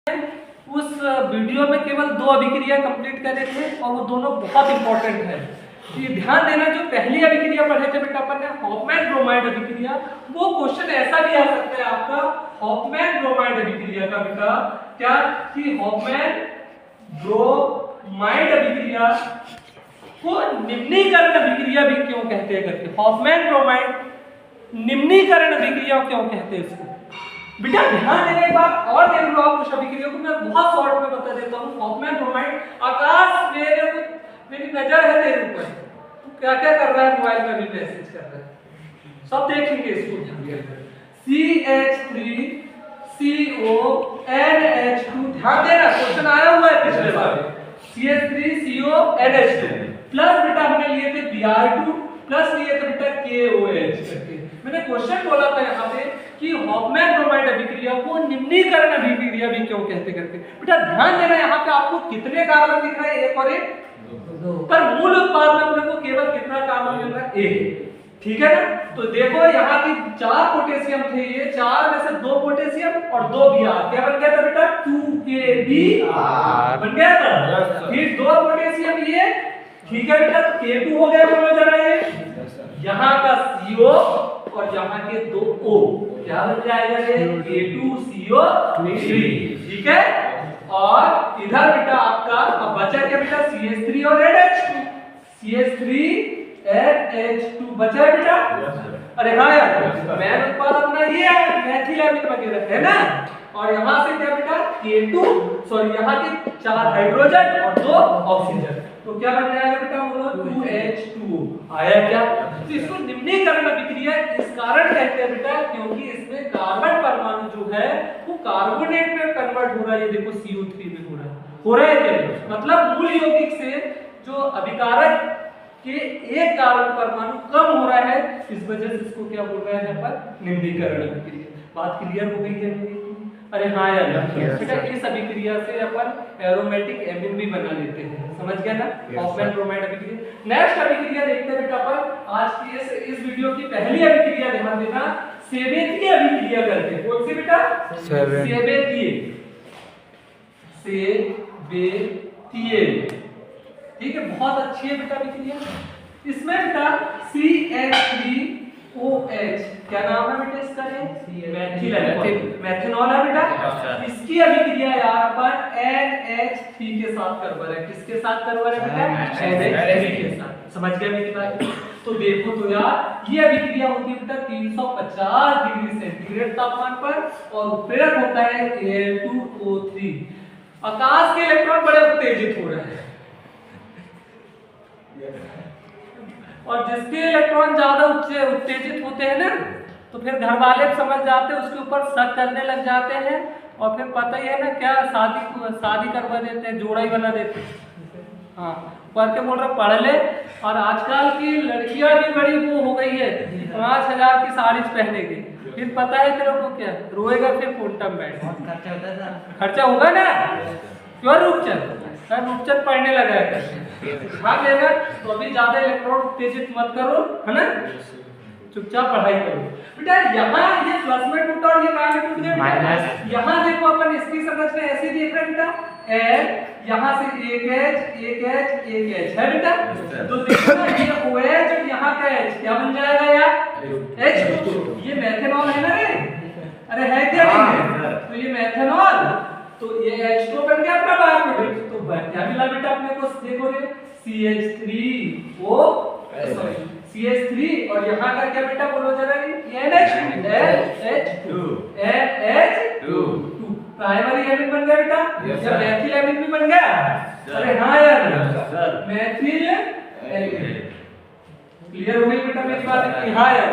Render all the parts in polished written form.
उस वीडियो में केवल 2 अभिक्रिया कंप्लीट करे थे और वो दोनों बहुत इंपॉर्टेंट है। ये ध्यान देना, जो पहली अभिक्रिया पढ़े थे बेटा अपन ने हॉफमैन ब्रोमाइड अभिक्रिया, वो क्वेश्चन ऐसा भी आ सकता है आपका हॉफमैन ब्रोमाइड अभिक्रिया का बेटा क्या कि हॉफमैन ब्रोमाइड अभिक्रिया को निम्नीकरण अभिक्रिया भी क्यों कहते हैं करके, हॉफमैन ब्रोमाइड निम्नीकरण अभिक्रिया क्यों कहते हैं इसको। बेटा ध्यान देने एक बात और देख लो आप, उस अभिक्रिया को मैं बहुत शॉर्ट में बता देता हूँ। हॉफमैन ब्रोमाइड, आकाश मेरी नजर है तेरे ऊपर, तू क्या क्या कर रहा है, मोबाइल में भी मैसेज कर रहा है, सब देखेंगे इसको ध्यान देकर। CH3CONH2, ध्यान देना क्वेश्चन आया हुआ है पिछले बार, CH3CONH2 प्लस बेटा हमने लिए थे Br2 प्लस लिए थे बेटा KOH करके। मैंने क्वेश्चन बोला था यहाँ पे कि हॉफमैन ब्रोमाइड अभिक्रिया को निम्नीकरण अभिक्रिया भी क्यों कहते करके। बेटा ध्यान देना, यहाँ पे आपको कितने कार्बन दिख रहे हैं, एक और एक, पर मूल उत्पाद में अपने को केवल कितना कार्बन मिल रहा है, एक। ठीक है ना, तो देखो यहाँ की 4 पोटेशियम थे, ये 4 में से 2 पोटेशियम और 2 Br, क्या बन गया था बेटा 2KBr बन गया था। फिर 2 पोटेशियम ये, ठीक है बेटा, तो K2 हो गया, बोलो जरा ये यहाँ का CO और यहाँ के 2 O, क्या बन जाएगा ये K2CO3, ठीक है। और इधर बेटा आपका अब बचा क्या बेटा CH3 और NH2, CH3 NH2 बचा है बेटा। अरे हाँ यार, मैन उत्पाद अपना ये है मेथिलामिन वगैरह है ना, और यहाँ से क्या बेटा K2 सॉरी यहाँ के 4 हाइड्रोजन और 2 ऑक्सीजन, तो क्या बन जाएगा बेटा बोलो 2H2O आया क्या। तो इसको निम्नीकरण अभिक्रिया इस कारण कहते हैं बेटा क्योंकि इसमें कार्बन परमाणु जो है वो कार्बोनेट में कन्वर्ट हो रहा है, ये देखो CO3 में हो रहा है क्या, मतलब मूल यौगिक से जो अभिकारक के एक कार्बन परमाणु कम हो रहा है, इस वजह से इसको क्या बोल रहा है यहाँ पर निम्नीकरण अभिक्रिया। बात क्लियर हो गई है मेरी? अरे हाँ यार बेटा, इस अभिक्रिया से अपन एरोमेटिक एमीन भी बना लेते हैं, समझ गया ना, हॉफमैन ब्रोमाइड अभिक्रिया। नेक्स्ट अभिक्रिया देखते हैं बेटा अपन, आज की इस वीडियो की पहली अभिक्रिया ध्यान देना, सेवेतीय अभिक्रिया करते हैं। कौन सी बेटा? सेवेतीय, ठीक है, बहुत अच्छी है बेटा अभिक्रिया। इसमें बेटा CH3OH, क्या नाम है बेटा इसका, मेथनॉल है बेटा। इसकी अभिक्रिया यार अपन NH3 के साथ करवा रहे हैं, किसके साथ करवा रहे हैं बेटा? NH3 के साथ, समझ गए मेरी बात? तो देखो तो यार ये अभिक्रिया होती है बेटा 350 डिग्री सेंटीग्रेड तापमान पर और उत्प्रेरक होता है Al2O3। आकाश के इलेक्ट्रॉन बड़े उत्तेजित हो रहे हैं और जिसके इलेक्ट्रॉन ज्यादा उत्तेजित होते हैं ना, तो फिर घर वाले समझ जाते हैं, उसके ऊपर शक करने लग जाते हैं और फिर पता ही है ना क्या, शादी करवा देते हैं, जोड़ा ही बना देते हैं। हाँ, पढ़ के बोल रहे पढ़ ले। और आजकल की लड़कियां भी बड़ी वो हो गई है, 5000 की साड़ी पहनेगी, फिर पता है तेरे को क्या रोएगा, फिर क्वांटम बैंड खर्चा होता है, खर्चा होगा ना, क्यों रूपचंद पढ़ने लगा है भाग लेना। तो अभी ज्यादा इलेक्ट्रॉन उत्तेजित मत करो, है ना, चुपचाप पढ़ाई करो बेटा। यहाँ ये प्लस में टूटा और ये माइनस में टूट गया माइनस। यहाँ देखो अपन इसकी संरचना ऐसे देख रहे हैं बेटा, N यहाँ से एक H है बेटा, तो देखो ना ये OH और यहाँ का H क्या बन जाएगा यार H2। ये मेथनॉल है ना रे, अरे है क्या नहीं, तो ये मेथनॉल, तो ये H2 बन गया अपना बायो प्रोडक्ट। तो क्या मिला बेटा अपने को, देखो रे CH3O सॉरी CH3 और यहाँ का क्या बेटा बोलो जरा, NH2 प्राइमरी एमिन बन गया बेटा, या मैथिल एमिन भी बन गया। अरे हाँ यार मैथिल एमिन, क्लियर हो गई बेटा मेरी बात? हाँ यार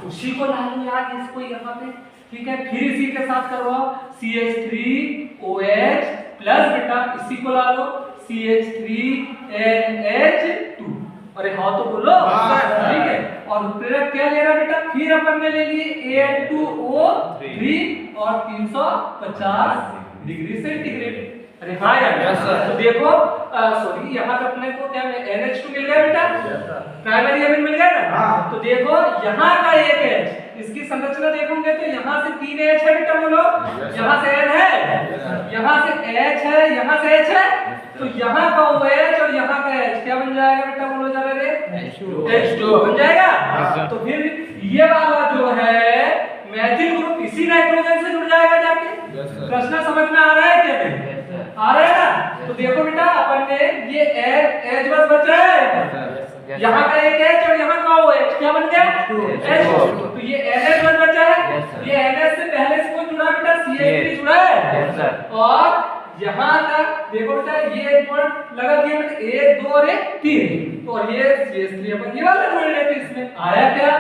उसी को ला लो यार इसको यहाँ पे, ठीक है। फिर इसी के साथ करवाओ CH3OH प्लस बेटा इसी को ला लो CH3NH2। अरे हाँ तो बोलो, ठीक है। और उत्प्रेरक क्या ले रहा बेटा, फिर अपन ने ले लिए Al2O3 और 350 डिग्री सेंटीग्रेड। अरे हाँ यार, तो देखो सॉरी यहाँ पे अपने को क्या NH2 मिल गया बेटा, प्राइमरी एमिन मिल गया ना। तो देखो यहाँ का एक H, इसकी संरचना देखोगे तो यहाँ से 3 H है बेटा, बोलो यहाँ से N है, यहाँ से H है, यहाँ से H है, तो यहाँ का OH और यहाँ का H क्या बन जाएगा बेटा, बोलो जरा रे, H2 बन जाएगा। तो फिर ये वाला जो है मैथिल ग्रुप इसी नाइट्रोजन से जुड़ जाएगा जाके। प्रश्न समझ में आ रहा है क्या नहीं? आ रहा है ना? तो देखो बेटा अपन ने ये H बस बच रहा है, यहाँ का एक H और यहाँ का OH क्या बन गया, H। तो ये NH बस बचा है, ये NH से पहले से कौन जुड़ा बेटा, CH3 जुड़ा है। और यहाँ का देखो बेटा ये एक पॉइंट लगा दिया बेटा, 1 2 और 1 3, तो ये CH3 अपन ये वाला जोड़ लेते इसमें, आया क्या,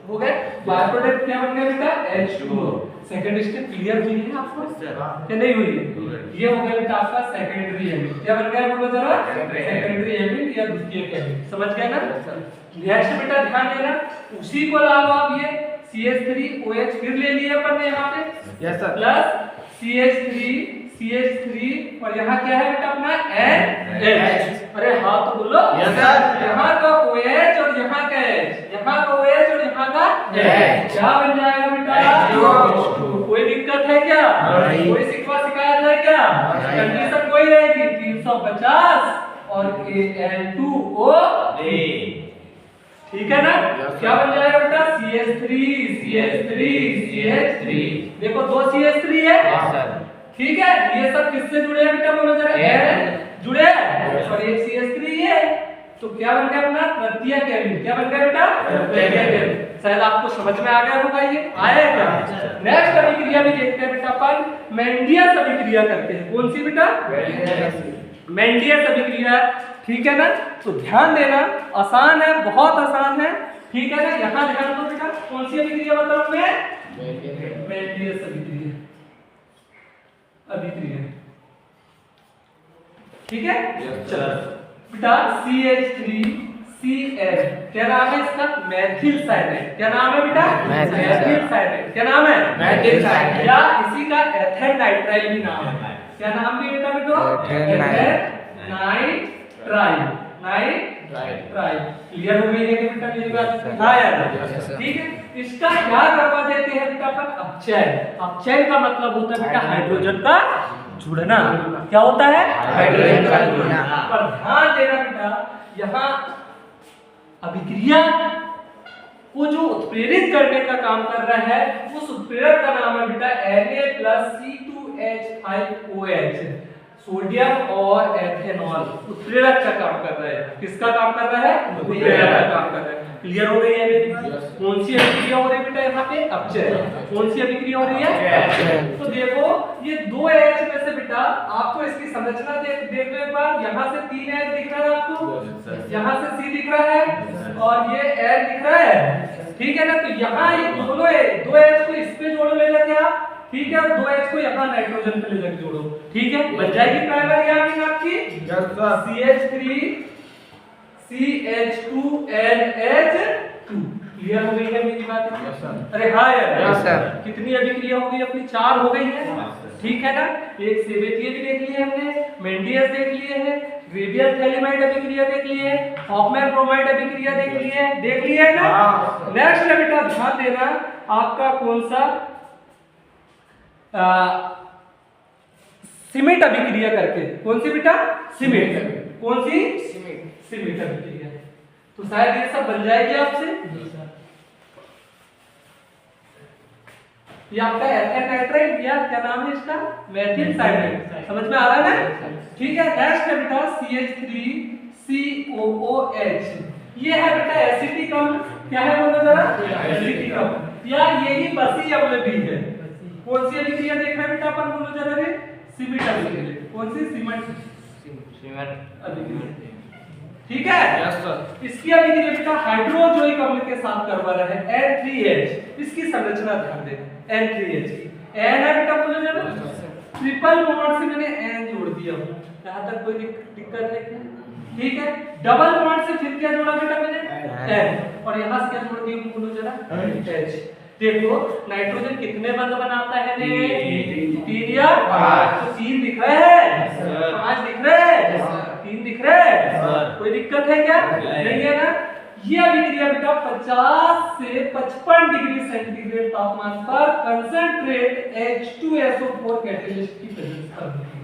हो गया। बाय प्रोडक्ट क्या बन गया बेटा, H2O। सेकंड स्टेप क्लियर हुई है आपको क्या नहीं हुई है? ये हो गया बेटा आपका सेकेंडरी एमिन। क्या बन गया बोलो जरा, सेकेंडरी एमिन या द्वितीयक एमिन, समझ गए ना। नेक्स्ट बेटा ध्यान देना, उसी को लागू आप ये CH3OH फिर ले लिए अपन ने यहाँ पे, यस सर, प्लस CH3 और यहाँ क्या है बेटा अपना NH। अरे हाँ तो बोलो यस सर, यहाँ का OH और यहाँ का H, यहाँ का OH और यहाँ का H क्या बन जाएगा बेटा, H2O। कोई दिक्कत है क्या, कोई शिकवा शिकायत है क्या? कंडीशन कोई रहेगी 350 और Al2O, ठीक है ना। क्या बन जाएगा बेटा, CH3 देखो 2 CH3 है, ठीक है। ये सब किससे जुड़े हैं बेटा, बोलो जरा, N जुड़े हैं और एक CH3 है, तो क्या बन गया अपना तृतीयक एमिन। क्या बन गया बेटा, तृतीयक एमिन। शायद आपको समझ में आ गया होगा, ये आया क्या। नेक्स्ट अभिक्रिया भी देखते हैं बेटा अपन, मेंडियस अभिक्रिया करते हैं। कौन सी बेटा, मेंडियस अभिक्रिया, ठीक है ना। तो ध्यान देना, आसान है, बहुत आसान है, ठीक है ना। यहाँ ध्यान दो बेटा, कौन सी अभिक्रिया बताऊं मैं, मेंडियस अभिक्रिया, ठीक है। चलो बेटा CH3CH क्या नाम है इसका, मैथिल साइनेट। क्या नाम है बेटा, मैथिल साइनेट। क्या नाम है, मैथिल साइनेट, या इसी का एथेन नाइट्राइल भी नाम है। क्या नाम भी बेटा बेटो, एथेन नाइट्राइल। क्लियर हो गई है कि बेटा मेरी बात, हाँ यार, ठीक है। इसका क्या करवा देते हैं बेटा अपन, अपचयन। अपचयन का मतलब होता है बेटा हाइड्रोजन का जुड़ना। क्या होता है, हाइड्रोजन का जुड़ना। पर ध्यान देना बेटा, यहाँ अभिक्रिया को जो उत्प्रेरित करने का काम कर रहा है, उस उत्प्रेरक का नाम है बेटा Na+C2H5OH। सोडियम और एथेनॉल उत्प्रेरक का काम कर रहा है। किसका काम कर रहा है, उत्प्रेरक का काम कर रहा है। क्लियर हो गई है मेरी बात। कौन सी अभिक्रिया हो रही है बेटा यहाँ पे, अपचयन। कौन सी अभिक्रिया हो रही है, तो देखो ये 2 H में से बेटा आपको इसकी संरचना देख लो एक बार। यहाँ से 3 H दिख रहा है आपको, यहाँ से C दिख रहा है और ये L दिख रहा है, ठीक है ना। तो यहाँ ये दोनों 2 H को इस पे जोड़ो ले जाके आप, ठीक है, और 2 H को यहाँ नाइट्रोजन पे ले जाके जोड़ो, ठीक है। बन जाएगी प्राइमरी एमिन आपकी CH3CH2NH2। क्लियर हो गई है मेरी बात? अरे हाँ यार, कितनी अभिक्रिया हो गई अपनी, 4 हो गई है, ठीक है ना। एक सेवेटिया भी देख लिए हमने, मेंडियस देख लिए हैं, ग्रेवियर थैलेमाइड अभिक्रिया देख लिए, हॉफमैन ब्रोमाइड अभिक्रिया देख लिए है ना। नेक्स्ट बेटा ध्यान देना, आपका कौन सा सीमेंट अभिक्रिया करके, कौन सी बेटा, सीमेंट। कौन सी, सीमेंट अभिक्रिया। तो शायद ये सब बन जाएगी आपसे। ये आपका एथेन नाइट्राइल या क्या नाम है इसका, मैथिल साइनेट। समझ में आ रहा है ना, ठीक है। नेक्स्ट है बेटा CH3COOH। ये है बेटा एसिटिक अम्ल। क्या है बोलो जरा, एसिटिक अम्ल, या यही बसी अम्ल भी है। कौन सी अभिक्रिया देख रहे हैं बेटा अपन, बोलो जरा रे, सीमेंट अभिक्रिया। कौन सी, सीमेंट अभिक्रिया, ठीक है। Yes sir. इसकी अभिक्रिया बेटा हाइड्रोजोइक अम्ल के साथ करवा रहा है N3H। इसकी संरचना ध्यान देना, N3H की N है बेटा, बोलो जरा, ट्रिपल बॉन्ड से मैंने N जोड़ दिया हूं, यहां तक कोई दिक्कत है क्या, ठीक है। डबल बॉन्ड से फिर क्या जोड़ा बेटा मैंने, N, और यहां से क्या जोड़ दिया हूं, बोलो जरा, H। देखो नाइट्रोजन कितने बंध बनाता है, 3 या 5। तो 3 दिख रहे हैं, 5 दिख रहे हैं, 3 दिख रहे हैं, कोई दिक्कत है क्या, नहीं है ना। ये अभिक्रिया बेटा 50 से 55 डिग्री सेंटीग्रेड तापमान पर कंसंट्रेट H2SO4 कैटेलिस्ट की प्रेजेंस पर होती है।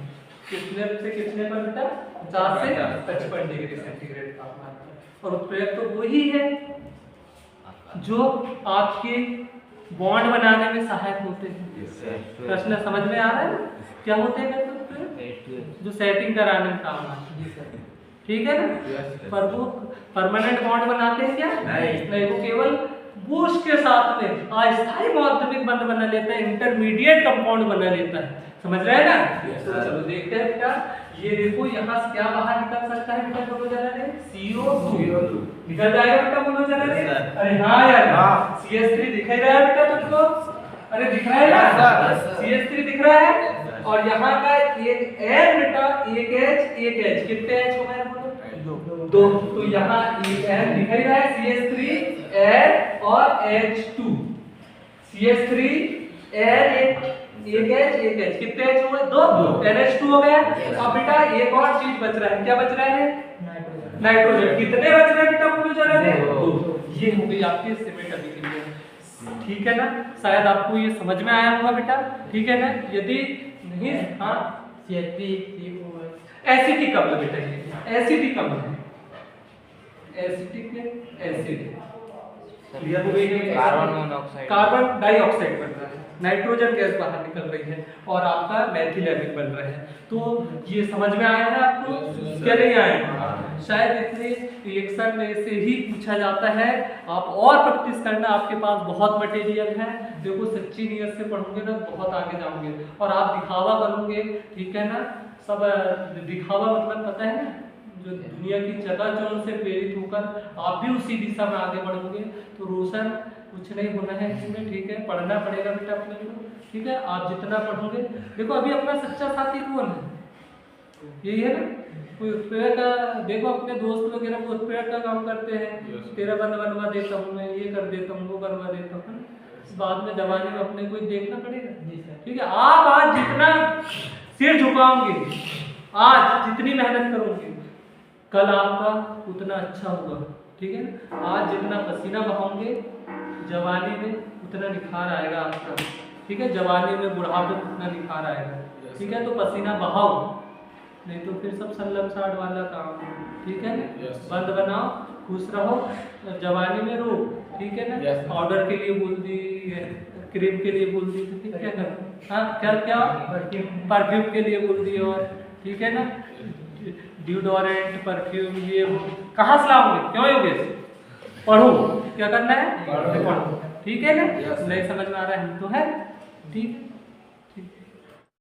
कितने से कितने पर बेटा? 50 से 55 डिग्री सेंटीग्रेड तापमान पर। और उत्प्रेरक तो वही है जो आपके बॉन्ड बनाने में सहायक होते हैं। प्रश्न समझ में आ रहा है? क्या होते हैं जो सेटिंग कराने में काम आते हैं, ठीक है ना? पर वो परमानेंट बॉन्ड बनाते हैं क्या? नहीं, वो केवल बूश के साथ में अस्थायी माध्यमिक बंध बना लेता है, इंटरमीडिएट कंपाउंड बना लेता है। समझ रहे हैं ना? तो चलो देखते हैं बेटा। ये देखो यहाँ से क्या बाहर निकल सकता है बेटा? बोलो जरा रे, CO2 निकल जाएगा बेटा, बोलो जरा रे। अरे हाँ यार, CS3 दिख ही रहा है बेटा तुमको? अरे दिख रहा है यार, CS3 दिख रहा है। और यहाँ का एक N बेटा, एक H, एक H, कितने H हो गए बोलो? दो। तो यहाँ एक N दिख ही रहा है, CS3 N और H2, CS3 N एक H, कितने H हो गए? दो। NH2 हो गया। अब बेटा एक और चीज बच रहा है, क्या बच रहा है? नाइट्रोजन। कितने बच रहे हैं बेटा बोलो जरा रे? दो। ये हो गई आपकी सीमेंट अभिक्रिया, ठीक है ना? शायद आपको ये समझ में आया होगा बेटा, ठीक है ना? यदि नहीं, हाँ एसिटिक अम्ल बेटा, ये एसिटिक अम्ल है, एसिटिक एसिड क्लियर हो गई है। कार्बन डाइऑक्साइड बन रहा है, नाइट्रोजन गैस बाहर निकल रही है और आपका मैथिल एमिन बन रहा है। तो ये समझ में आया है आपको? क्या नहीं आया? शायद इतने रिएक्शन में से ही पूछा जाता है। आप और प्रैक्टिस करना, आपके पास बहुत मटेरियल है। देखो सच्ची नियत से पढ़ोगे ना बहुत आगे जाओगे। और आप दिखावा करोगे, ठीक है ना? सब दिखावा मतलब पता है ना, जो दुनिया की चकाचौंध से प्रेरित होकर आप भी उसी दिशा में आगे बढ़ोगे। तो रोशन कुछ नहीं होना है इसमें, ठीक है? पढ़ना पड़ेगा बेटा अपने को, ठीक है? आप जितना पढ़ोगे, देखो अभी अपना सच्चा साथी कौन है? यही है ना? कोई उत्प्रेरक का, देखो अपने दोस्त वगैरह वो उत्प्रेरक का काम करते हैं, तेरा बंद बनवा देता हूँ मैं, ये कर देता हूँ, वो करवा देता हूँ। बाद में जमाने में अपने को देखना पड़ेगा, ठीक है? आप आज जितना सिर झुकाओगे, आज जितनी मेहनत करोगे, कल आपका उतना अच्छा होगा, ठीक है? आज जितना पसीना बहाओगे, जवानी में उतना निखार आएगा आपका, ठीक है? जवानी में बुढ़ापे में उतना निखार आएगा, ठीक है? तो पसीना बहाओ, नहीं तो फिर सब सल्लम साठ वाला काम, ठीक है ना? बंद बनाओ, खुश रहो, जवानी में रो, ठीक है ना? पाउडर के लिए बोल दी, क्रीम के लिए बोल दी, तो क्या करो? हाँ क्या परफ्यूम के लिए बोल दी, और ठीक है ना? डिओडोरेंट, परफ्यूम, ये वो कहाँ से लाओगे? क्यों योगेश? पढ़ो, क्या करना है? पढ़ो, ठीक है ना? नहीं समझ में आ रहा है हम तो है, ठीक।